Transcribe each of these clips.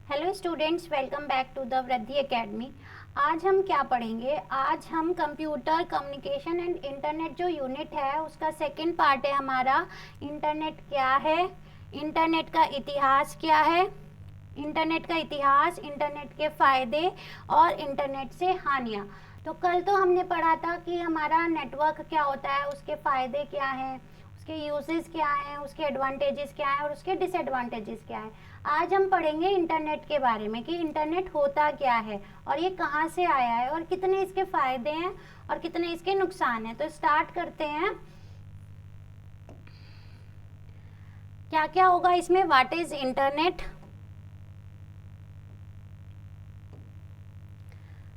Hello students, welcome back to the Vriddhi academy. आज हम क्या पढ़ेंगे? आज हम कंप्यूटर कम्युनिकेशन एंड इंटरनेट जो यूनिट है उसका सेकंड पार्ट है हमारा। इंटरनेट क्या है, इंटरनेट का इतिहास क्या है, इंटरनेट का इतिहास, इंटरनेट के फ़ायदे और इंटरनेट से हानियाँ। तो कल तो हमने पढ़ा था कि हमारा नेटवर्क क्या होता है, उसके फ़ायदे क्या हैं, उसके यूजेस क्या हैं, उसके एडवांटेजेस क्या हैं और उसके डिसएडवांटेजेस क्या हैं। आज हम पढ़ेंगे इंटरनेट के बारे में कि इंटरनेट होता क्या है और ये कहाँ से आया है और कितने इसके फ़ायदे हैं और कितने इसके नुकसान हैं। तो स्टार्ट करते हैं। क्या क्या होगा इसमें? What is internet,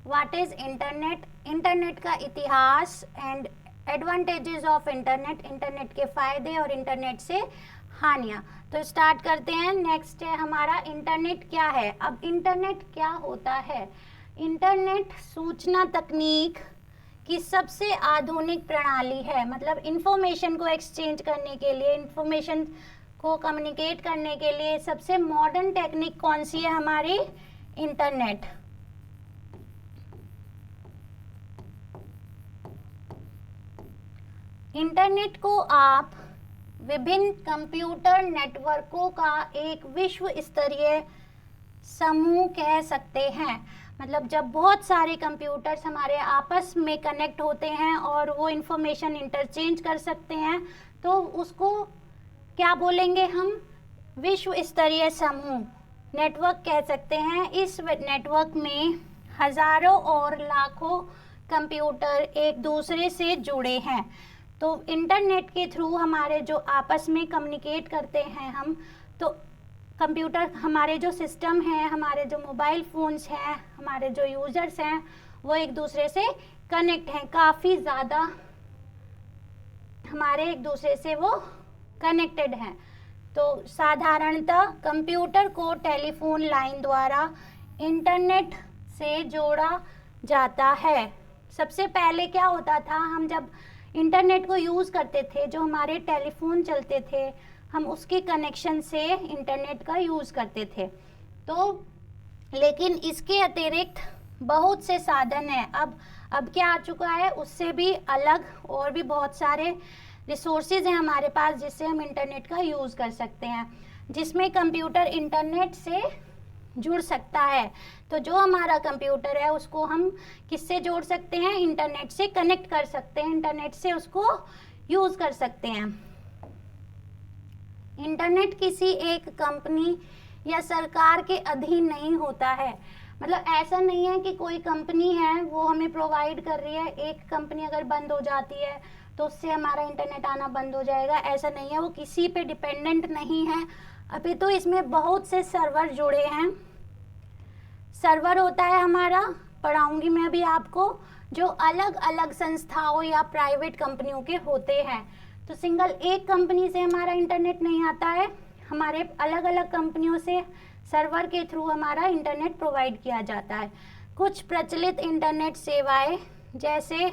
what is internet, internet का इतिहास and advantages of internet, internet के फ़ायदे और इंटरनेट से हानियाँ। तो स्टार्ट करते हैं। नेक्स्ट है हमारा इंटरनेट क्या है। अब इंटरनेट क्या होता है? इंटरनेट सूचना तकनीक की सबसे आधुनिक प्रणाली है। मतलब इंफॉर्मेशन को एक्सचेंज करने के लिए, इंफॉर्मेशन को कम्युनिकेट करने के लिए सबसे मॉडर्न टेक्निक कौन सी है हमारी? इंटरनेट। इंटरनेट को आप विभिन्न कंप्यूटर नेटवर्कों का एक विश्व स्तरीय समूह कह सकते हैं। मतलब जब बहुत सारे कंप्यूटर्स हमारे आपस में कनेक्ट होते हैं और वो इंफॉर्मेशन इंटरचेंज कर सकते हैं तो उसको क्या बोलेंगे हम? विश्व स्तरीय समूह, नेटवर्क कह सकते हैं। इस नेटवर्क में हजारों और लाखों कंप्यूटर एक दूसरे से जुड़े हैं। तो इंटरनेट के थ्रू हमारे जो आपस में कम्युनिकेट करते हैं हम, तो कंप्यूटर, हमारे जो सिस्टम हैं, हमारे जो मोबाइल फ़ोन्स हैं, हमारे जो यूज़र्स हैं, वो एक दूसरे से कनेक्ट हैं। काफ़ी ज़्यादा हमारे एक दूसरे से वो कनेक्टेड हैं। तो साधारणतः कंप्यूटर को टेलीफोन लाइन द्वारा इंटरनेट से जोड़ा जाता है। सबसे पहले क्या होता था, हम जब इंटरनेट को यूज़ करते थे, जो हमारे टेलीफोन चलते थे, हम उसके कनेक्शन से इंटरनेट का यूज़ करते थे। तो लेकिन इसके अतिरिक्त बहुत से साधन हैं। अब क्या आ चुका है, उससे भी अलग और भी बहुत सारे रिसोर्सेज हैं हमारे पास जिससे हम इंटरनेट का यूज़ कर सकते हैं, जिसमें कंप्यूटर इंटरनेट से जुड़ सकता है। तो जो हमारा कंप्यूटर है उसको हम किससे जोड़ सकते हैं? इंटरनेट से कनेक्ट कर सकते हैं, इंटरनेट से उसको यूज़ कर सकते हैं। इंटरनेट किसी एक कंपनी या सरकार के अधीन नहीं होता है। मतलब ऐसा नहीं है कि कोई कंपनी है वो हमें प्रोवाइड कर रही है, एक कंपनी अगर बंद हो जाती है तो उससे हमारा इंटरनेट आना बंद हो जाएगा, ऐसा नहीं है। वो किसी पे डिपेंडेंट नहीं है। अभी तो इसमें बहुत से सर्वर जुड़े हैं। सर्वर होता है हमारा, पढ़ाऊंगी मैं अभी आपको, जो अलग अलग संस्थाओं या प्राइवेट कंपनियों के होते हैं। तो सिंगल एक कंपनी से हमारा इंटरनेट नहीं आता है, हमारे अलग अलग कंपनियों से सर्वर के थ्रू हमारा इंटरनेट प्रोवाइड किया जाता है। कुछ प्रचलित इंटरनेट सेवाएं जैसे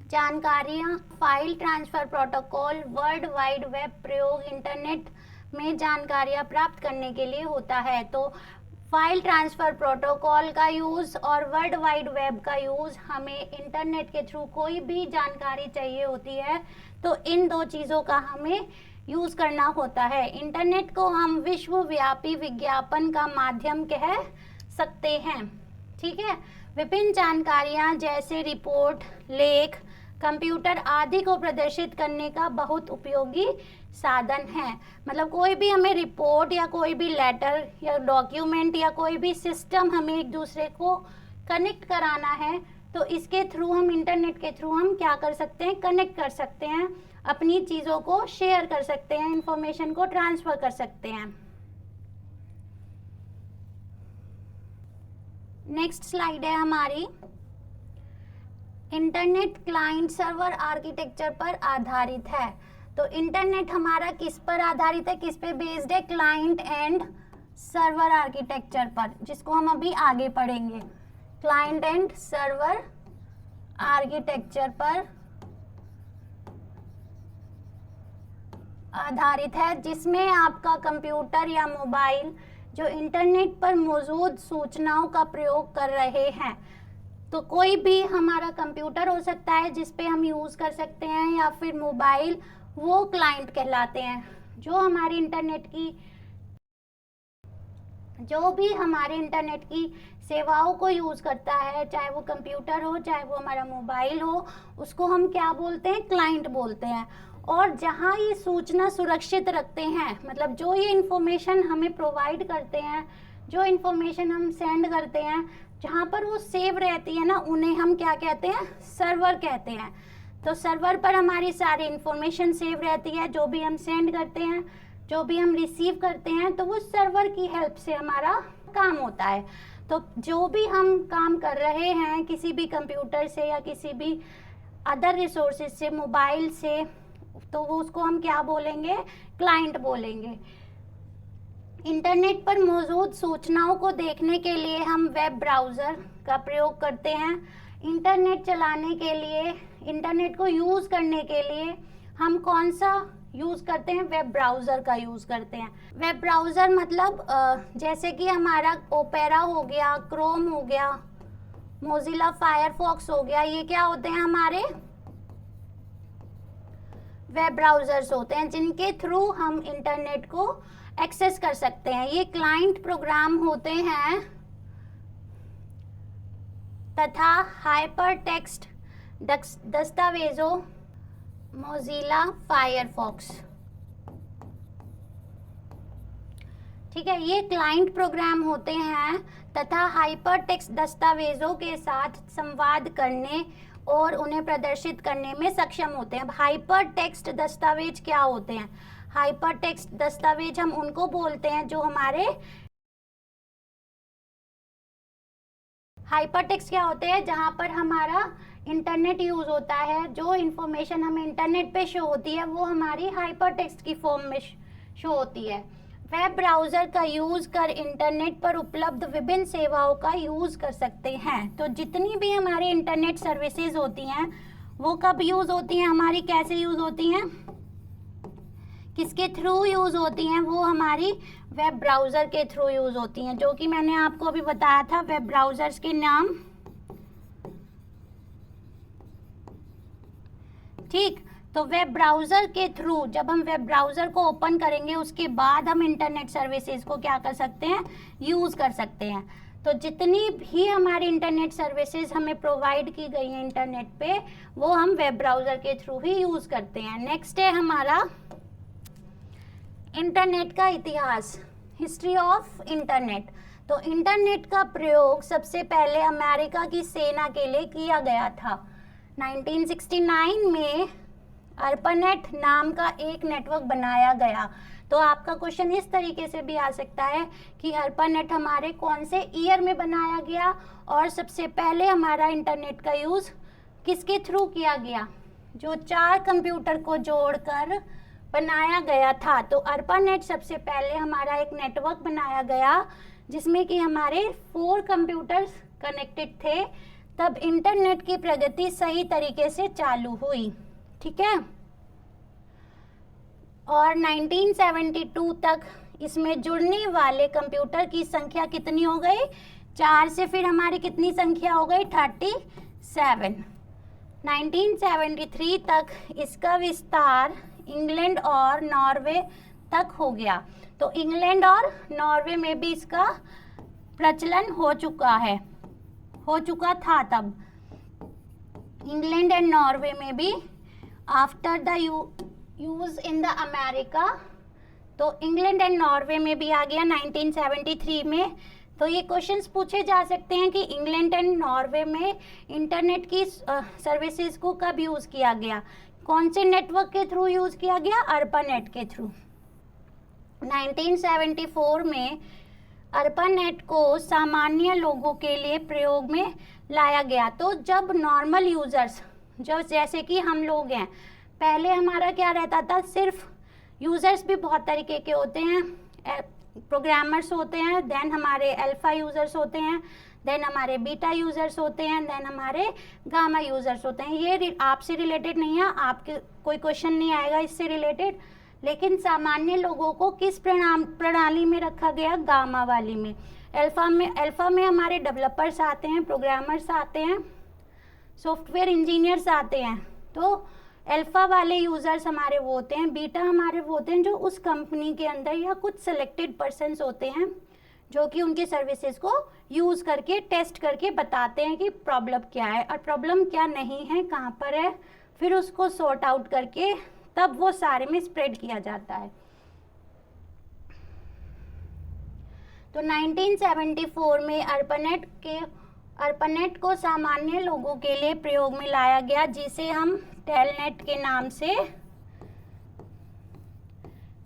जानकारियाँ, file transfer protocol, world wide web प्रयोग इंटरनेट में जानकारियाँ प्राप्त करने के लिए होता है। तो फाइल ट्रांसफ़र प्रोटोकॉल का यूज़ और वर्ल्ड वाइड वेब का यूज़, हमें इंटरनेट के थ्रू कोई भी जानकारी चाहिए होती है तो इन दो चीज़ों का हमें यूज़ करना होता है। इंटरनेट को हम विश्वव्यापी विज्ञापन का माध्यम कह सकते हैं। ठीक है। विभिन्न जानकारियाँ जैसे रिपोर्ट, लेख, कंप्यूटर आदि को प्रदर्शित करने का बहुत उपयोगी साधन है। मतलब कोई भी हमें रिपोर्ट या कोई भी लेटर या डॉक्यूमेंट या कोई भी सिस्टम हमें एक दूसरे को कनेक्ट कराना है तो इसके थ्रू हम, इंटरनेट के थ्रू हम क्या कर सकते हैं? कनेक्ट कर सकते हैं, अपनी चीज़ों को शेयर कर सकते हैं, इंफॉर्मेशन को ट्रांसफ़र कर सकते हैं। नेक्स्ट स्लाइड है हमारी। इंटरनेट क्लाइंट सर्वर आर्किटेक्चर पर आधारित है। तो इंटरनेट हमारा किस पर आधारित है, किस पे बेस्ड है? क्लाइंट एंड सर्वर आर्किटेक्चर पर, जिसको हम अभी आगे पढ़ेंगे। क्लाइंट एंड सर्वर आर्किटेक्चर पर आधारित है, जिसमें आपका कंप्यूटर या मोबाइल जो इंटरनेट पर मौजूद सूचनाओं का प्रयोग कर रहे हैं। तो कोई भी हमारा कंप्यूटर हो सकता है जिस पे हम यूज़ कर सकते हैं, या फिर मोबाइल, वो क्लाइंट कहलाते हैं। जो भी हमारे इंटरनेट की सेवाओं को यूज़ करता है, चाहे वो कंप्यूटर हो चाहे वो हमारा मोबाइल हो, उसको हम क्या बोलते हैं? क्लाइंट बोलते हैं। और जहाँ ये सूचना सुरक्षित रखते हैं, मतलब जो ये इंफॉर्मेशन हमें प्रोवाइड करते हैं, जो इंफॉर्मेशन हम सेंड करते हैं, जहाँ पर वो सेव रहती है ना, उन्हें हम क्या कहते हैं? सर्वर कहते हैं। तो सर्वर पर हमारी सारी इंफॉर्मेशन सेव रहती है, जो भी हम सेंड करते हैं, जो भी हम रिसीव करते हैं, तो वो सर्वर की हेल्प से हमारा काम होता है। तो जो भी हम काम कर रहे हैं किसी भी कंप्यूटर से या किसी भी अदर रिसोर्सेज से, मोबाइल से, तो वो उसको हम क्या बोलेंगे? क्लाइंट बोलेंगे। इंटरनेट पर मौजूद सूचनाओं को देखने के लिए हम वेब ब्राउज़र का प्रयोग करते हैं। इंटरनेट चलाने के लिए, इंटरनेट को यूज़ करने के लिए हम कौन सा यूज़ करते हैं? वेब ब्राउज़र का यूज़ करते हैं। वेब ब्राउज़र मतलब जैसे कि हमारा ओपेरा हो गया, क्रोम हो गया, मोजिला फायरफॉक्स हो गया, ये क्या होते हैं? हमारे वेब ब्राउज़र्स होते हैं जिनके थ्रू हम इंटरनेट को एक्सेस कर सकते हैं। ये क्लाइंट प्रोग्राम होते हैं तथा हाइपर टेक्स्ट दस्तावेजों, मोजिला फायरफॉक्स, ठीक है, ये क्लाइंट प्रोग्राम होते हैं तथा हाइपर टेक्स्ट दस्तावेजों के साथ संवाद करने और उन्हें प्रदर्शित करने में सक्षम होते हैं। अब हाइपर टेक्स्ट दस्तावेज क्या होते हैं? हाइपर टेक्स्ट दस्तावेज हम उनको बोलते हैं जो हमारे हाइपर टेक्स्ट क्या होते हैं? जहाँ पर हमारा इंटरनेट यूज होता है, जो इंफॉर्मेशन हमें इंटरनेट पे शो होती है वो हमारी हाइपर टेक्स्ट की फॉर्म में शो होती है। वेब ब्राउज़र का यूज़ कर इंटरनेट पर उपलब्ध विभिन्न सेवाओं का यूज़ कर सकते हैं। तो जितनी भी हमारी इंटरनेट सर्विसेज होती हैं वो कब यूज़ होती हैं? हमारी कैसे यूज़ होती हैं? किसके थ्रू यूज़ होती हैं? वो हमारी वेब ब्राउज़र के थ्रू यूज़ होती हैं, जो कि मैंने आपको अभी बताया था वेब ब्राउज़र्स के नाम। ठीक, तो वेब ब्राउज़र के थ्रू जब हम वेब ब्राउज़र को ओपन करेंगे उसके बाद हम इंटरनेट सर्विसेज को क्या कर सकते हैं? यूज़ कर सकते हैं। तो जितनी भी हमारी इंटरनेट सर्विसेज हमें प्रोवाइड की गई हैं इंटरनेट पे, वो हम वेब ब्राउज़र के थ्रू ही यूज़ करते हैं। नेक्स्ट है हमारा इंटरनेट का इतिहास, हिस्ट्री ऑफ इंटरनेट। तो इंटरनेट का प्रयोग सबसे पहले अमेरिका की सेना के लिए किया गया था। 1969 में ARPANET नाम का एक नेटवर्क बनाया गया। तो आपका क्वेश्चन इस तरीके से भी आ सकता है कि ARPANET हमारे कौन से ईयर में बनाया गया और सबसे पहले हमारा इंटरनेट का यूज़ किसके थ्रू किया गया? जो 4 कंप्यूटर को जोड़कर बनाया गया था। तो ARPANET सबसे पहले हमारा एक नेटवर्क बनाया गया जिसमें कि हमारे 4 कंप्यूटर्स कनेक्टेड थे। तब इंटरनेट की प्रगति सही तरीके से चालू हुई, ठीक है। और 1972 तक इसमें जुड़ने वाले कंप्यूटर की संख्या कितनी हो गई? 4 से फिर हमारी कितनी संख्या हो गई? 37। 1973 तक इसका विस्तार इंग्लैंड और नॉर्वे तक हो गया। तो इंग्लैंड और नॉर्वे में भी इसका प्रचलन हो चुका था तब। इंग्लैंड एंड नॉर्वे में भी after the use in the America, तो इंग्लैंड एंड नॉर्वे में भी आ गया 1973 में। तो ये क्वेश्चंस पूछे जा सकते हैं कि इंग्लैंड एंड नॉर्वे में इंटरनेट की सर्विसेज को कब यूज़ किया गया? कौन से नेटवर्क के थ्रू यूज़ किया गया? ARPANET के थ्रू। 1974 में ARPANET को सामान्य लोगों के लिए प्रयोग में लाया गया। तो जब नॉर्मल यूज़र्स, जो जैसे कि हम लोग हैं, पहले हमारा क्या रहता था? सिर्फ यूज़र्स भी बहुत तरीके के होते हैं, प्रोग्रामर्स होते हैं, देन हमारे अल्फा यूज़र्स होते हैं, देन हमारे बीटा यूज़र्स होते हैं, देन हमारे गामा यूज़र्स होते हैं। ये आपसे रिलेटेड नहीं है, आपके कोई क्वेश्चन नहीं आएगा इससे रिलेटेड, लेकिन सामान्य लोगों को किस प्रणाली में रखा गया, गामा वाली में। अल्फा में हमारे डेवलपर्स आते हैं, प्रोग्रामर्स आते हैं, सॉफ्टवेयर इंजीनियर्स आते हैं। तो अल्फा वाले यूजर्स हमारे वो होते हैं। बीटा हमारे वो होते हैं जो उस कंपनी के अंदर या कुछ सिलेक्टेड पर्सन्स होते हैं जो कि उनकी सर्विसेज को यूज करके टेस्ट करके बताते हैं कि प्रॉब्लम क्या है और प्रॉब्लम क्या नहीं है, कहाँ पर है, फिर उसको सॉर्ट आउट करके तब वो सारे में स्प्रेड किया जाता है। तो 1974 में अर्पानेट को सामान्य लोगों के लिए प्रयोग में लाया गया, जिसे हम टेलनेट के नाम से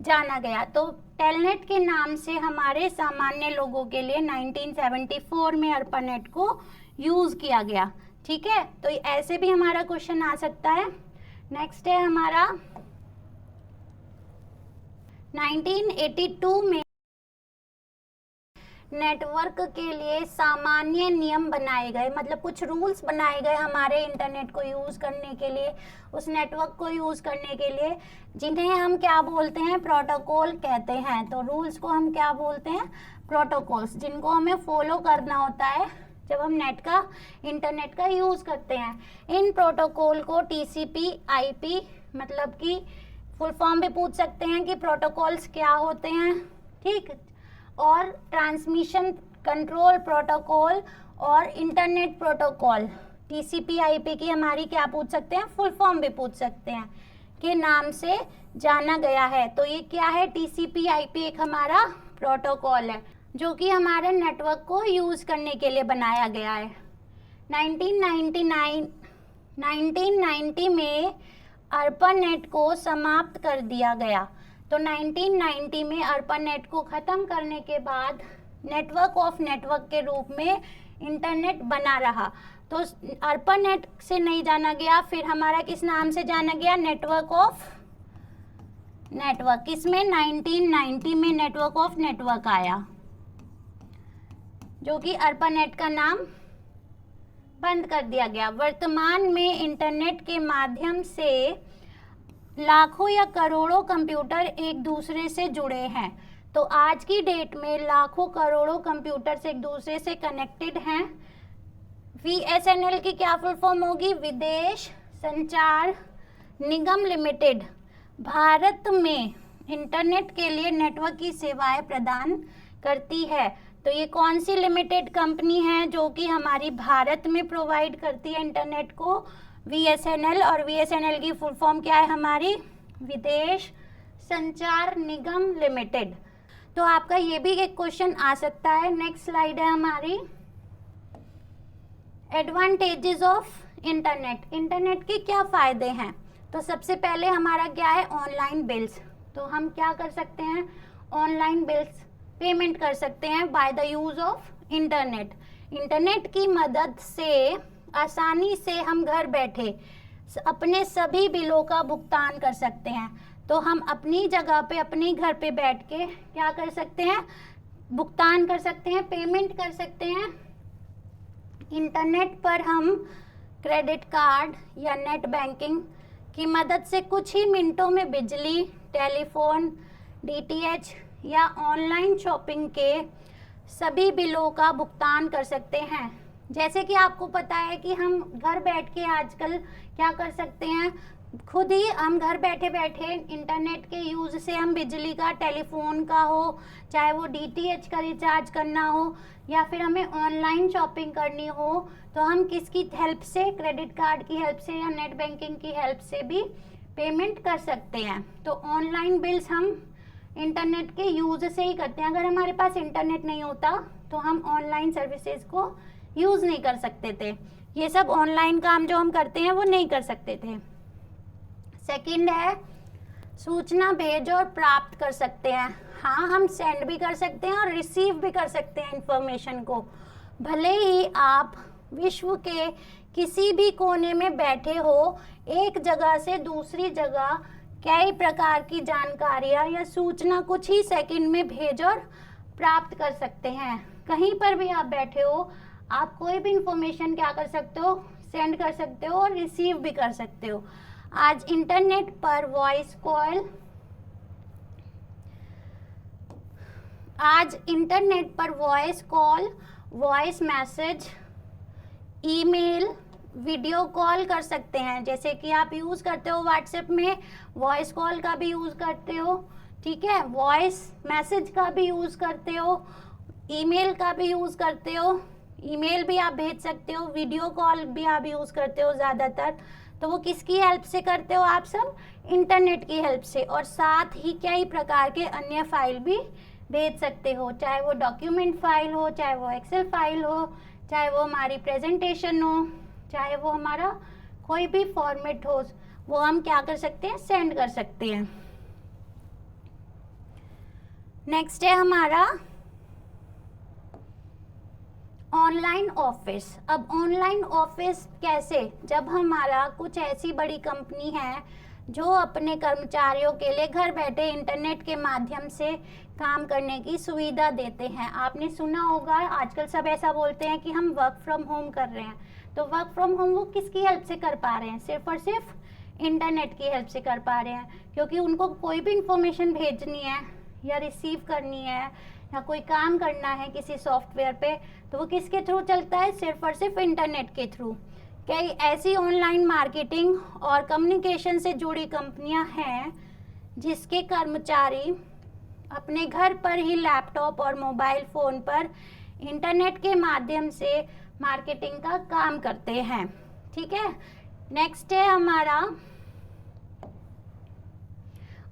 जाना गया। तो टेलनेट के नाम से हमारे सामान्य लोगों के लिए 1974 में अर्पानेट को यूज किया गया। ठीक है, तो ऐसे भी हमारा क्वेश्चन आ सकता है। नेक्स्ट है हमारा 1982 में नेटवर्क के लिए सामान्य नियम बनाए गए, मतलब कुछ रूल्स बनाए गए हमारे इंटरनेट को यूज करने के लिए, उस नेटवर्क को यूज करने के लिए, जिन्हें हम क्या बोलते हैं, प्रोटोकॉल कहते हैं। तो रूल्स को हम क्या बोलते हैं, प्रोटोकॉल्स, जिनको हमें फॉलो करना होता है जब हम इंटरनेट का यूज करते हैं। इन प्रोटोकॉल को टीसीपी आईपी, मतलब कि फुल फॉर्म भी पूछ सकते हैं कि प्रोटोकॉल्स क्या होते हैं, ठीक, और ट्रांसमिशन कंट्रोल प्रोटोकॉल और इंटरनेट प्रोटोकॉल, टीसीपी आईपी की हमारी क्या पूछ सकते हैं, फुल फॉर्म भी पूछ सकते हैं, के नाम से जाना गया है। तो ये क्या है, टीसीपी आईपी एक हमारा प्रोटोकॉल है जो कि हमारे नेटवर्क को यूज करने के लिए बनाया गया है। 1990 में अर्पानेट को समाप्त कर दिया गया। तो 1990 में अर्पानेट को ख़त्म करने के बाद नेटवर्क ऑफ नेटवर्क के रूप में इंटरनेट बना रहा। तो अर्पानेट से नहीं जाना गया, फिर हमारा किस नाम से जाना गया, नेटवर्क ऑफ नेटवर्क। किसमें, 1990 में नेटवर्क ऑफ नेटवर्क आया, जो कि अर्पानेट का नाम बंद कर दिया गया। वर्तमान में इंटरनेट के माध्यम से लाखों या करोड़ों कंप्यूटर एक दूसरे से जुड़े हैं। तो आज की डेट में लाखों करोड़ों कंप्यूटर्स एक दूसरे से कनेक्टेड हैं। VSNL की क्या फुल फॉर्म होगी, विदेश संचार निगम लिमिटेड भारत में इंटरनेट के लिए नेटवर्क की सेवाएं प्रदान करती है। तो ये कौन सी लिमिटेड कंपनी है जो कि हमारी भारत में प्रोवाइड करती है इंटरनेट को, VSNL। और VSNL की फुल फॉर्म क्या है हमारी, विदेश संचार निगम लिमिटेड। तो आपका ये भी एक क्वेश्चन आ सकता है। नेक्स्ट स्लाइड है हमारी, एडवांटेजेस ऑफ इंटरनेट। इंटरनेट के क्या फायदे हैं। तो सबसे पहले हमारा क्या है, ऑनलाइन बिल्स। तो हम क्या कर सकते हैं, ऑनलाइन बिल्स पेमेंट कर सकते हैं by the use of internet. Internet की मदद से आसानी से हम घर बैठे अपने सभी बिलों का भुगतान कर सकते हैं। तो हम अपनी जगह पे अपने घर पे बैठ के क्या कर सकते हैं, भुगतान कर सकते हैं, पेमेंट कर सकते हैं। इंटरनेट पर हम क्रेडिट कार्ड या नेट बैंकिंग की मदद से कुछ ही मिनटों में बिजली, टेलीफोन, DTH या ऑनलाइन शॉपिंग के सभी बिलों का भुगतान कर सकते हैं। जैसे कि आपको पता है कि हम घर बैठ के आजकल क्या कर सकते हैं, खुद ही हम घर बैठे बैठे इंटरनेट के यूज से हम बिजली का, टेलीफोन का हो, चाहे वो DTH का रिचार्ज करना हो या फिर हमें ऑनलाइन शॉपिंग करनी हो, तो हम किसकी हेल्प से, क्रेडिट कार्ड की हेल्प से या नेट बैंकिंग की हेल्प से भी पेमेंट कर सकते हैं। तो ऑनलाइन बिल्स हम इंटरनेट के यूज से ही करते हैं। अगर हमारे पास इंटरनेट नहीं होता तो हम ऑनलाइन सर्विसेज को यूज नहीं कर सकते थे। ये सब ऑनलाइन काम जो हम करते हैं वो नहीं कर सकते थे। सेकंड है, सूचना भेज और प्राप्त कर सकते हैं। हाँ, हम सेंड भी कर सकते हैं और रिसीव भी कर सकते हैं इंफॉर्मेशन को। भले ही आप विश्व के किसी भी कोने में बैठे हो, एक जगह से दूसरी जगह कई प्रकार की जानकारियाँ या सूचना कुछ ही सेकंड में भेज और प्राप्त कर सकते हैं। कहीं पर भी आप बैठे हो, आप कोई भी इंफॉर्मेशन क्या कर सकते हो, सेंड कर सकते हो और रिसीव भी कर सकते हो। आज इंटरनेट पर वॉइस कॉल, आज इंटरनेट पर voice call, voice message, email, video call कर सकते हैं। जैसे कि आप यूज़ करते हो व्हाट्सएप में, वॉइस कॉल का भी यूज़ करते हो, ठीक है, वॉइस मैसेज का भी यूज़ करते हो, ईमेल का भी यूज़ करते हो, ईमेल भी आप भेज सकते हो, वीडियो कॉल भी आप यूज़ करते हो ज़्यादातर। तो वो किसकी हेल्प से करते हो आप सब? इंटरनेट की हेल्प से। और साथ ही कई प्रकार के अन्य फाइल भी भेज सकते हो, चाहे वो डॉक्यूमेंट फाइल हो, चाहे वो एक्सेल फाइल हो, चाहे वो हमारी प्रेजेंटेशन हो, चाहे वो हमारा कोई भी फॉर्मेट हो, वो हम क्या कर सकते हैं? सेंड कर सकते हैं। नेक्स्ट है हमारा ऑनलाइन ऑफिस। अब ऑनलाइन ऑफिस कैसे? जब हमारा कुछ ऐसी बड़ी कंपनी है जो अपने कर्मचारियों के लिए घर बैठे इंटरनेट के माध्यम से काम करने की सुविधा देते हैं। आपने सुना होगा आजकल सब ऐसा बोलते हैं कि हम वर्क फ्रॉम होम कर रहे हैं। तो वर्क फ्रॉम होम वो किसकी हेल्प से कर पा रहे हैं? सिर्फ और सिर्फ इंटरनेट की हेल्प से कर पा रहे हैं, क्योंकि उनको कोई भी इंफॉर्मेशन भेजनी है या रिसीव करनी है या कोई काम करना है किसी सॉफ्टवेयर पे, तो वो किसके थ्रू चलता है? सिर्फ और सिर्फ इंटरनेट के थ्रू। कई ऐसी ऑनलाइन मार्केटिंग और कम्युनिकेशन से जुड़ी कंपनियां हैं जिसके कर्मचारी अपने घर पर ही लैपटॉप और मोबाइल फ़ोन पर इंटरनेट के माध्यम से मार्केटिंग का काम करते हैं, ठीक है। नेक्स्ट है हमारा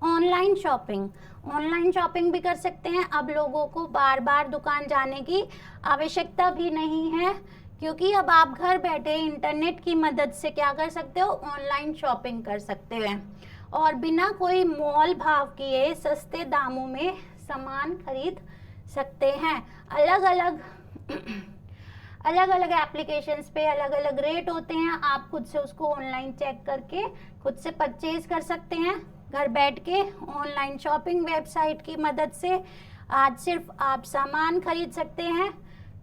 ऑनलाइन शॉपिंग। ऑनलाइन शॉपिंग भी कर सकते हैं। अब लोगों को बार बार दुकान जाने की आवश्यकता भी नहीं है, क्योंकि अब आप घर बैठे इंटरनेट की मदद से क्या कर सकते हो? ऑनलाइन शॉपिंग कर सकते हैं और बिना कोई मोल भाव किए सस्ते दामों में सामान खरीद सकते हैं। अलग अलग एप्लीकेशंस पे अलग अलग रेट होते हैं। आप खुद से उसको ऑनलाइन चेक करके खुद से परचेज कर सकते हैं घर बैठ के। ऑनलाइन शॉपिंग वेबसाइट की मदद से आज सिर्फ आप सामान खरीद सकते हैं,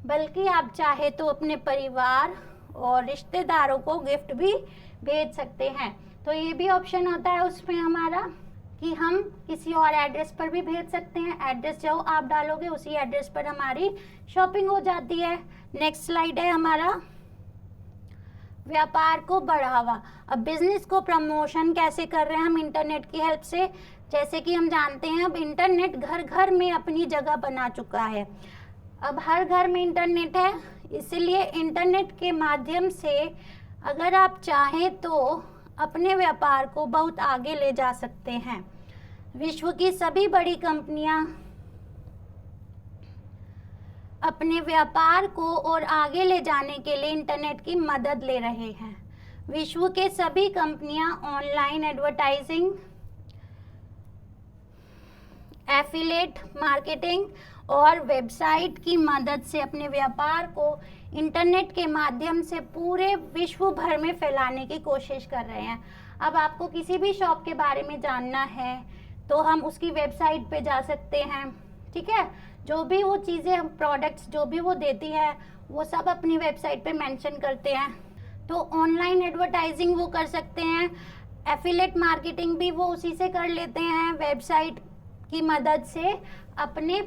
बल्कि आप चाहे तो अपने परिवार और रिश्तेदारों को गिफ्ट भी भेज सकते हैं। तो ये भी ऑप्शन होता है उसमें हमारा कि हम किसी और एड्रेस पर भी भेज सकते हैं। एड्रेस जो आप डालोगे उसी एड्रेस पर हमारी शॉपिंग हो जाती है। नेक्स्ट स्लाइड है हमारा व्यापार को बढ़ावा। अब बिजनेस को प्रमोशन कैसे कर रहे हैं हम इंटरनेट की हेल्प से? जैसे कि हम जानते हैं अब इंटरनेट घर घर में अपनी जगह बना चुका है। अब हर घर में इंटरनेट है, इसलिए इंटरनेट के माध्यम से अगर आप चाहें तो अपने व्यापार को बहुत आगे ले जा सकते हैं। विश्व की सभी बड़ी कंपनियां अपने व्यापार को और आगे ले जाने के लिए इंटरनेट की मदद ले रहे हैं। विश्व के सभी कंपनियां ऑनलाइन एडवर्टाइजिंग, एफिलिएट मार्केटिंग और वेबसाइट की मदद से अपने व्यापार को इंटरनेट के माध्यम से पूरे विश्व भर में फैलाने की कोशिश कर रहे हैं। अब आपको किसी भी शॉप के बारे में जानना है तो हम उसकी वेबसाइट पे जा सकते हैं, ठीक है। जो भी वो चीज़ें हम प्रोडक्ट्स जो भी वो देती है वो सब अपनी वेबसाइट पे मेंशन करते हैं। तो ऑनलाइन एडवर्टाइजिंग वो कर सकते हैं, एफिलिएट मार्केटिंग भी वो उसी से कर लेते हैं। वेबसाइट की मदद से अपने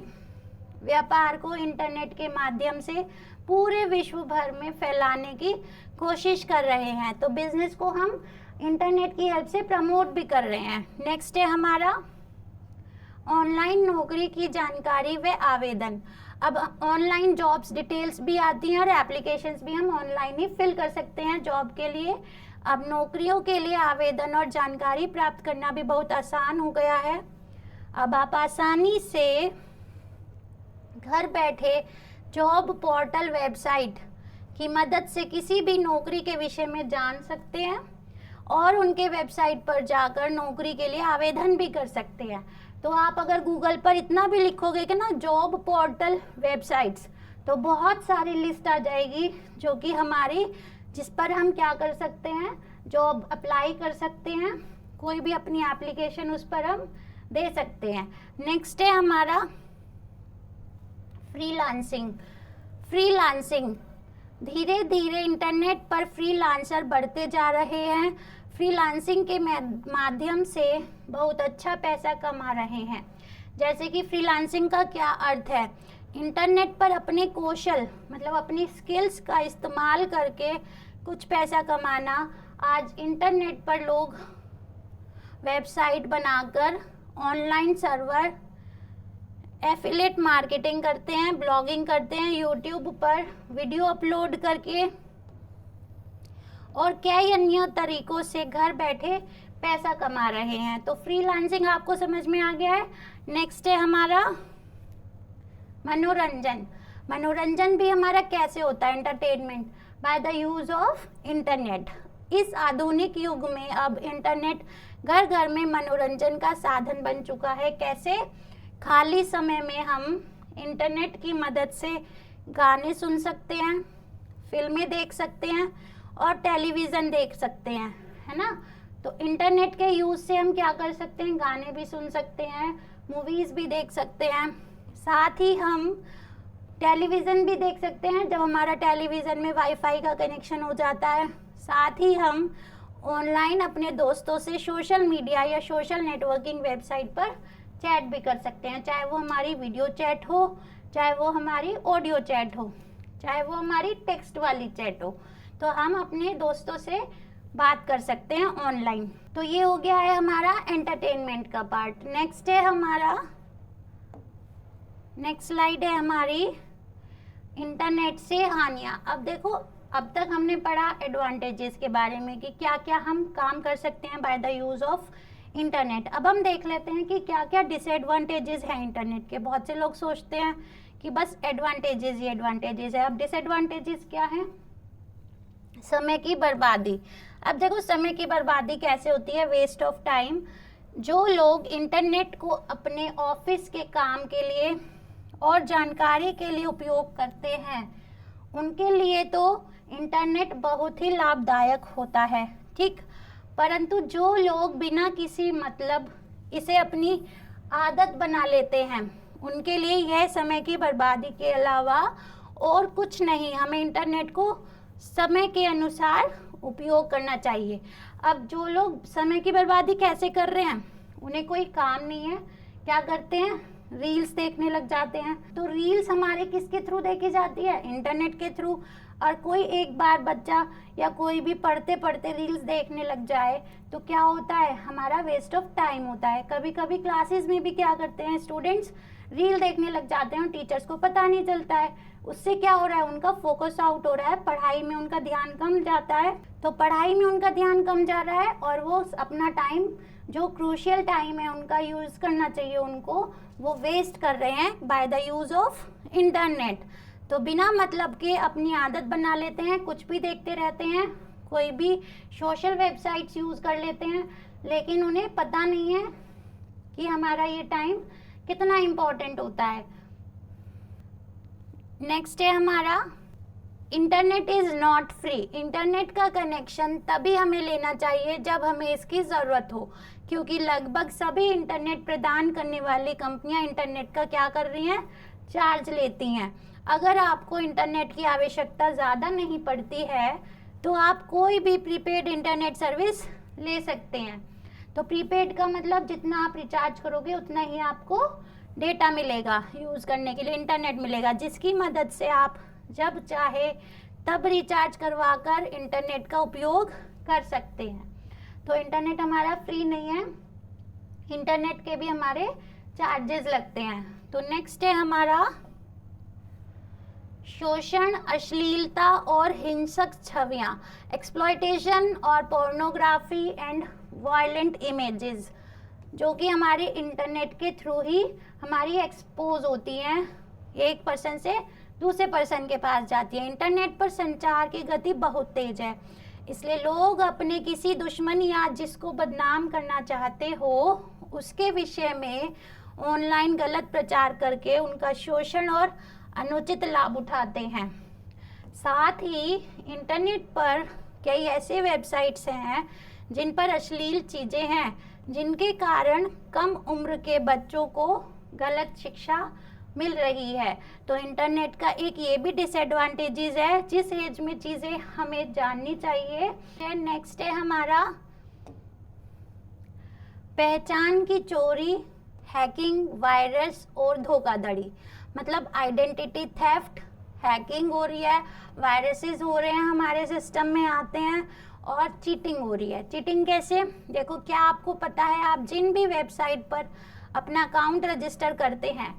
व्यापार को इंटरनेट के माध्यम से पूरे विश्व भर में फैलाने की कोशिश कर रहे हैं। तो बिजनेस को हम इंटरनेट की हेल्प से प्रमोट भी कर रहे हैं। नेक्स्ट है हमारा ऑनलाइन नौकरी की जानकारी व आवेदन। अब ऑनलाइन जॉब्स डिटेल्स भी आती हैं और एप्लीकेशंस भी हम ऑनलाइन ही फिल कर सकते हैं जॉब के लिए। अब नौकरियों के लिए आवेदन और जानकारी प्राप्त करना भी बहुत आसान हो गया है। अब आप आसानी से घर बैठे जॉब पोर्टल वेबसाइट की मदद से किसी भी नौकरी के विषय में जान सकते हैं और उनके वेबसाइट पर जाकर नौकरी के लिए आवेदन भी कर सकते हैं। तो आप अगर गूगल पर इतना भी लिखोगे कि ना जॉब पोर्टल वेबसाइट्स, तो बहुत सारी लिस्ट आ जाएगी जो कि हमारी, जिस पर हम क्या कर सकते हैं, जॉब अप्लाई कर सकते हैं। कोई भी अपनी एप्लीकेशन उस पर हम दे सकते हैं। नेक्स्ट है हमारा फ्रीलांसिंग। धीरे धीरे इंटरनेट पर फ्रीलांसर बढ़ते जा रहे हैं। फ्रीलांसिंग के माध्यम से बहुत अच्छा पैसा कमा रहे हैं। जैसे कि फ्रीलांसिंग का क्या अर्थ है, इंटरनेट पर अपने कौशल मतलब अपनी स्किल्स का इस्तेमाल करके कुछ पैसा कमाना। आज इंटरनेट पर लोग वेबसाइट बनाकर ऑनलाइन सर्वर, एफिलिएट मार्केटिंग करते हैं, ब्लॉगिंग करते हैं, यूट्यूब पर वीडियो अपलोड करके और कई अन्य तरीकों से घर बैठे पैसा कमा रहे हैं। तो फ्रीलांसिंग आपको समझ में आ गया है। नेक्स्ट है हमारा मनोरंजन। मनोरंजन भी हमारा कैसे होता है, entertainment by the use of internet. इस आधुनिक युग में अब इंटरनेट घर घर में मनोरंजन का साधन बन चुका है। कैसे? खाली समय में हम इंटरनेट की मदद से गाने सुन सकते हैं, फिल्में देख सकते हैं और टेलीविज़न देख सकते हैं, है ना। तो इंटरनेट के यूज़ से हम क्या कर सकते हैं, गाने भी सुन सकते हैं, मूवीज़ भी देख सकते हैं, साथ ही हम टेलीविज़न भी देख सकते हैं जब हमारा टेलीविज़न में वाईफाई का कनेक्शन हो जाता है। साथ ही हम ऑनलाइन अपने दोस्तों से सोशल मीडिया या सोशल नेटवर्किंग वेबसाइट पर चैट भी कर सकते हैं, चाहे वो हमारी वीडियो चैट हो, चाहे वो हमारी ऑडियो चैट हो, चाहे वो हमारी टेक्स्ट वाली चैट हो। तो हम अपने दोस्तों से बात कर सकते हैं ऑनलाइन। तो ये हो गया है हमारा एंटरटेनमेंट का पार्ट। नेक्स्ट है हमारा, नेक्स्ट स्लाइड है हमारी इंटरनेट से हानियाँ। अब देखो, अब तक हमने पढ़ा एडवांटेजेस के बारे में कि क्या क्या हम काम कर सकते हैं by the use of internet. अब हम देख लेते हैं कि क्या क्या डिसएडवांटेजेस हैं इंटरनेट के। बहुत से लोग सोचते हैं कि बस एडवांटेजेस ही एडवांटेजेस है। अब डिसएडवांटेजेस क्या हैं? समय की बर्बादी। अब देखो, समय की बर्बादी कैसे होती है, वेस्ट ऑफ टाइम। जो लोग इंटरनेट को अपने ऑफिस के काम के लिए और जानकारी के लिए उपयोग करते हैं, उनके लिए तो इंटरनेट बहुत ही लाभदायक होता है, ठीक। परंतु जो लोग बिना किसी मतलब इसे अपनी आदत बना लेते हैं, उनके लिए यह समय की बर्बादी के अलावा और कुछ नहीं। हमें इंटरनेट को समय के अनुसार उपयोग करना चाहिए। अब जो लोग समय की बर्बादी कैसे कर रहे हैं, उन्हें कोई काम नहीं है, क्या करते हैं, रील्स देखने लग जाते हैं। तो रील्स हमारे किसके थ्रू देखी जाती है, इंटरनेट के थ्रू। और कोई एक बार बच्चा या कोई भी पढ़ते पढ़ते रील्स देखने लग जाए तो क्या होता है, हमारा वेस्ट ऑफ टाइम होता है। कभी कभी क्लासेस में भी क्या करते हैं स्टूडेंट्स, रील देखने लग जाते हैं और टीचर्स को पता नहीं चलता है। उससे क्या हो रहा है, उनका फोकस आउट हो रहा है, पढ़ाई में उनका ध्यान कम जाता है। तो पढ़ाई में उनका ध्यान कम जा रहा है और वो अपना टाइम, जो क्रूशियल टाइम है उनका यूज़ करना चाहिए उनको, वो वेस्ट कर रहे हैं by the use of internet. तो बिना मतलब के अपनी आदत बना लेते हैं, कुछ भी देखते रहते हैं, कोई भी सोशल वेबसाइट्स यूज़ कर लेते हैं, लेकिन उन्हें पता नहीं है कि हमारा ये टाइम कितना इम्पोर्टेंट होता है। नेक्स्ट है हमारा, internet is not free. Internet का कनेक्शन तभी हमें लेना चाहिए जब हमें इसकी ज़रूरत हो, क्योंकि लगभग सभी इंटरनेट प्रदान करने वाली कंपनियां इंटरनेट का क्या कर रही हैं, चार्ज लेती हैं। अगर आपको इंटरनेट की आवश्यकता ज़्यादा नहीं पड़ती है तो आप कोई भी प्रीपेड इंटरनेट सर्विस ले सकते हैं। तो प्रीपेड का मतलब जितना आप रिचार्ज करोगे उतना ही आपको डेटा मिलेगा, यूज़ करने के लिए इंटरनेट मिलेगा, जिसकी मदद से आप जब चाहे तब रिचार्ज करवा कर इंटरनेट का उपयोग कर सकते हैं। तो इंटरनेट हमारा फ्री नहीं है, इंटरनेट के भी हमारे चार्जेस लगते हैं। तो नेक्स्ट है हमारा शोषण, अश्लीलता और हिंसक छवियां, एक्सप्लॉयटेशन और पोर्नोग्राफी एंड वायलेंट इमेजेस, जो कि हमारे इंटरनेट के थ्रू ही हमारी एक्सपोज होती हैं, एक पर्सन से दूसरे पर्सन के पास जाती है। इंटरनेट पर संचार की गति बहुत तेज है, इसलिए लोग अपने किसी दुश्मन या जिसको बदनाम करना चाहते हो उसके विषय में ऑनलाइन गलत प्रचार करके उनका शोषण और अनुचित लाभ उठाते हैं। साथ ही इंटरनेट पर कई ऐसे वेबसाइट्स हैं जिन पर अश्लील चीज़ें हैं, जिनके कारण कम उम्र के बच्चों को गलत शिक्षा मिल रही है। तो इंटरनेट का एक ये भी डिसएडवांटेजेस है, जिस एज में चीज़ें हमें जाननी चाहिए। नेक्स्ट है हमारा पहचान की चोरी, हैकिंग, वायरस और धोखाधड़ी। मतलब आइडेंटिटी थेफ्ट, हैकिंग हो रही है, वायरसेस हो रहे हैं हमारे सिस्टम में आते हैं, और चीटिंग हो रही है। चीटिंग कैसे? देखो, क्या आपको पता है आप जिन भी वेबसाइट पर अपना अकाउंट रजिस्टर करते हैं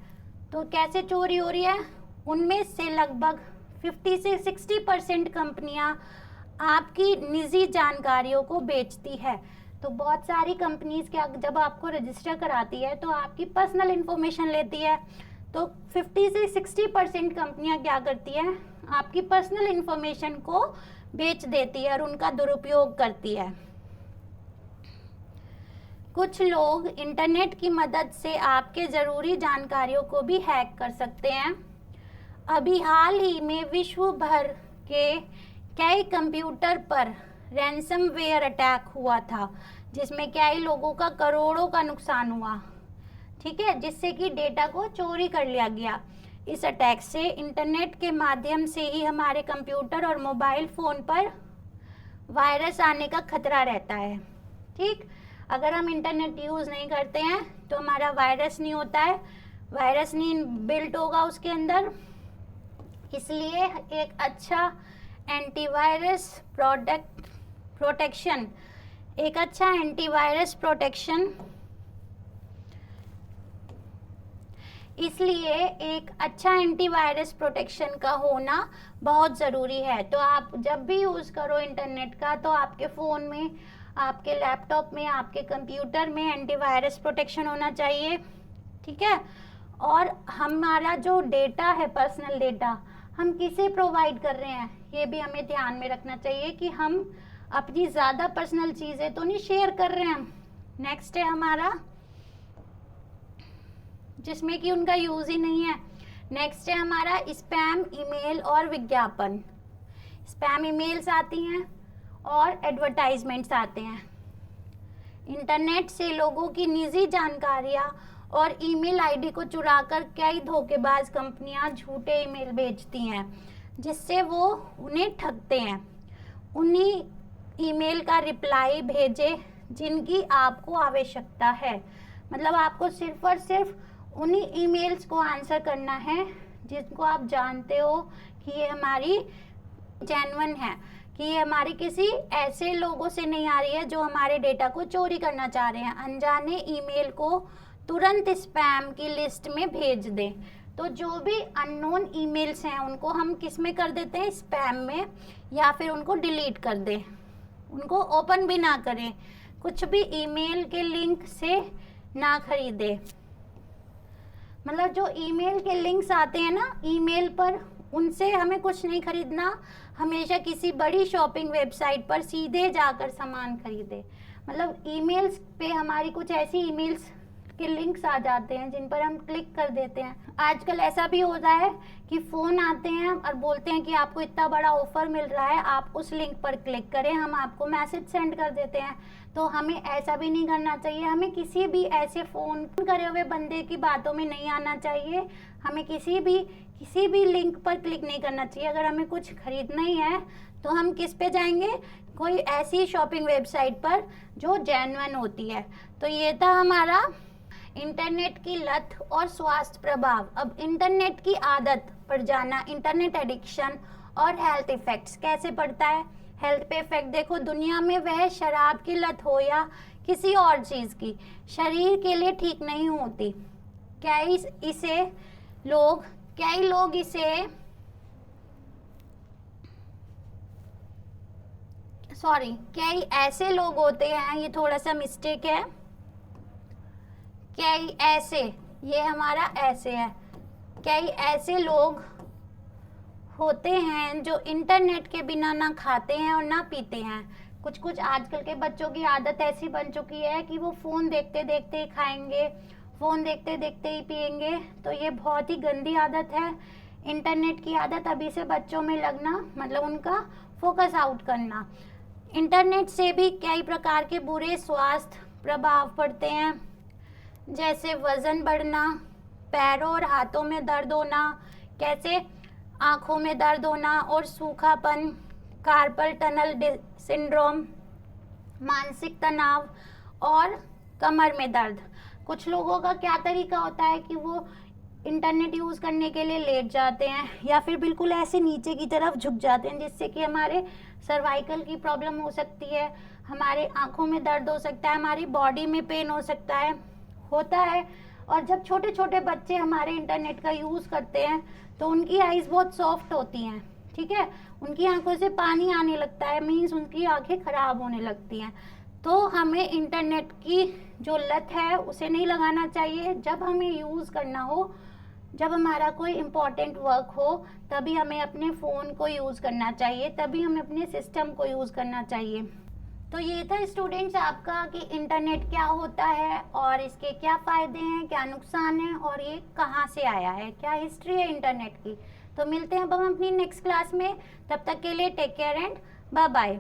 तो कैसे चोरी हो रही है? उनमें से लगभग 50 से 60% कंपनियां आपकी निजी जानकारियों को बेचती है। तो बहुत सारी कंपनीज क्या जब आपको रजिस्टर कराती है तो आपकी पर्सनल इंफॉर्मेशन लेती है। तो 50 से 60% कंपनियां क्या करती है? आपकी पर्सनल इंफॉर्मेशन को बेच देती है और उनका दुरुपयोग करती है। कुछ लोग इंटरनेट की मदद से आपके ज़रूरी जानकारियों को भी हैक कर सकते हैं। अभी हाल ही में विश्व भर के कई कंप्यूटर पर रैंसमवेयर अटैक हुआ था, जिसमें कई लोगों का करोड़ों का नुकसान हुआ, ठीक है, जिससे कि डेटा को चोरी कर लिया गया। इस अटैक से इंटरनेट के माध्यम से ही हमारे कंप्यूटर और मोबाइल फ़ोन पर वायरस आने का खतरा रहता है। ठीक, अगर हम इंटरनेट यूज़ नहीं करते हैं तो हमारा वायरस नहीं होता है, वायरस नहीं बिल्ट होगा उसके अंदर। इसलिए एक अच्छा एंटीवायरस प्रोटेक्शन इसलिए एक अच्छा एंटीवायरस प्रोटेक्शन का होना बहुत ज़रूरी है। तो आप जब भी यूज़ करो इंटरनेट का तो आपके फ़ोन में, आपके लैपटॉप में, आपके कंप्यूटर में एंटीवायरस प्रोटेक्शन होना चाहिए, ठीक है। और हमारा जो डेटा है, पर्सनल डेटा, हम किसे प्रोवाइड कर रहे हैं ये भी हमें ध्यान में रखना चाहिए कि हम अपनी ज़्यादा पर्सनल चीज़ें तो नहीं शेयर कर रहे हैं। नेक्स्ट है हमारा, जिसमें कि उनका यूज़ ही नहीं है। नेक्स्ट है हमारा स्पैम ईमेल और विज्ञापन। स्पैम ईमेल्स आती हैं और एडवर्टाइजमेंट्स आते हैं। इंटरनेट से लोगों की निजी जानकारियां और ईमेल आईडी को चुराकर कई धोखेबाज कंपनियां झूठे ईमेल भेजती हैं, जिससे वो उन्हें ठगते हैं। उन्हीं ईमेल का रिप्लाई भेजें जिनकी आपको आवश्यकता है। मतलब आपको सिर्फ और सिर्फ उन्हीं ईमेल्स को आंसर करना है जिनको आप जानते हो कि ये हमारी जेन्युइन है, कि ये हमारी किसी ऐसे लोगों से नहीं आ रही है जो हमारे डेटा को चोरी करना चाह रहे हैं। अनजाने ईमेल को तुरंत स्पैम की लिस्ट में भेज दें। तो जो भी अननोन ईमेल्स हैं उनको हम किस में कर देते हैं? स्पैम में, या फिर उनको डिलीट कर दें, उनको ओपन भी ना करें। कुछ भी ईमेल के लिंक से ना खरीदें। मतलब जो ईमेल के लिंक्स आते हैं ना ईमेल पर, उनसे हमें कुछ नहीं खरीदना। हमेशा किसी बड़ी शॉपिंग वेबसाइट पर सीधे जाकर सामान खरीदें। मतलब ईमेल्स पे हमारी कुछ ऐसी ईमेल्स के लिंक्स आ जाते हैं जिन पर हम क्लिक कर देते हैं। आजकल ऐसा भी हो रहा है कि फ़ोन आते हैं और बोलते हैं कि आपको इतना बड़ा ऑफर मिल रहा है, आप उस लिंक पर क्लिक करें, हम आपको मैसेज सेंड कर देते हैं। तो हमें ऐसा भी नहीं करना चाहिए। हमें किसी भी ऐसे फ़ोन करे हुए बंदे की बातों में नहीं आना चाहिए। हमें किसी भी लिंक पर क्लिक नहीं करना चाहिए। अगर हमें कुछ खरीदना ही है तो हम किस पे जाएंगे? कोई ऐसी शॉपिंग वेबसाइट पर जो जेन्युइन होती है। तो ये था हमारा इंटरनेट की लत और स्वास्थ्य प्रभाव। अब इंटरनेट की आदत पर जाना, इंटरनेट एडिक्शन और हेल्थ इफेक्ट्स कैसे पड़ता है। हेल्थ पे इफेक्ट देखो, दुनिया में वह शराब की लत हो या किसी और चीज़ की, शरीर के लिए ठीक नहीं होती। कई ऐसे लोग होते हैं, ये थोड़ा सा मिस्टेक है, ये हमारा ऐसे है। कई ऐसे लोग होते हैं जो इंटरनेट के बिना ना खाते हैं और ना पीते हैं। कुछ आजकल के बच्चों की आदत ऐसी बन चुकी है कि वो फ़ोन देखते देखते ही खाएंगे, फ़ोन देखते देखते ही पिएंगे। तो ये बहुत ही गंदी आदत है। इंटरनेट की आदत अभी से बच्चों में लगना मतलब उनका फोकस आउट करना। इंटरनेट से भी कई प्रकार के बुरे स्वास्थ्य प्रभाव पड़ते हैं, जैसे वज़न बढ़ना, पैरों और हाथों में दर्द होना, कैसे आँखों में दर्द होना और सूखापन, कार्पल टनल सिंड्रोम, मानसिक तनाव और कमर में दर्द। कुछ लोगों का क्या तरीका होता है कि वो इंटरनेट यूज़ करने के लिए लेट जाते हैं या फिर बिल्कुल ऐसे नीचे की तरफ झुक जाते हैं, जिससे कि हमारे सर्वाइकल की प्रॉब्लम हो सकती है, हमारे आंखों में दर्द हो सकता है, हमारी बॉडी में पेन हो सकता है, होता है। और जब छोटे छोटे बच्चे हमारे इंटरनेट का यूज़ करते हैं तो उनकी आइज़ बहुत सॉफ्ट होती हैं, ठीक है, उनकी आंखों से पानी आने लगता है, मीन्स उनकी आंखें ख़राब होने लगती हैं। तो हमें इंटरनेट की जो लत है उसे नहीं लगाना चाहिए। जब हमें यूज़ करना हो, जब हमारा कोई इम्पॉर्टेंट वर्क हो, तभी हमें अपने फ़ोन को यूज़ करना चाहिए, तभी हमें अपने सिस्टम को यूज़ करना चाहिए। तो ये था स्टूडेंट्स आपका कि इंटरनेट क्या होता है और इसके क्या फ़ायदे हैं, क्या नुकसान हैं और ये कहाँ से आया है, क्या हिस्ट्री है इंटरनेट की। तो मिलते हैं अब हम अपनी नेक्स्ट क्लास में, तब तक के लिए take care and bye bye.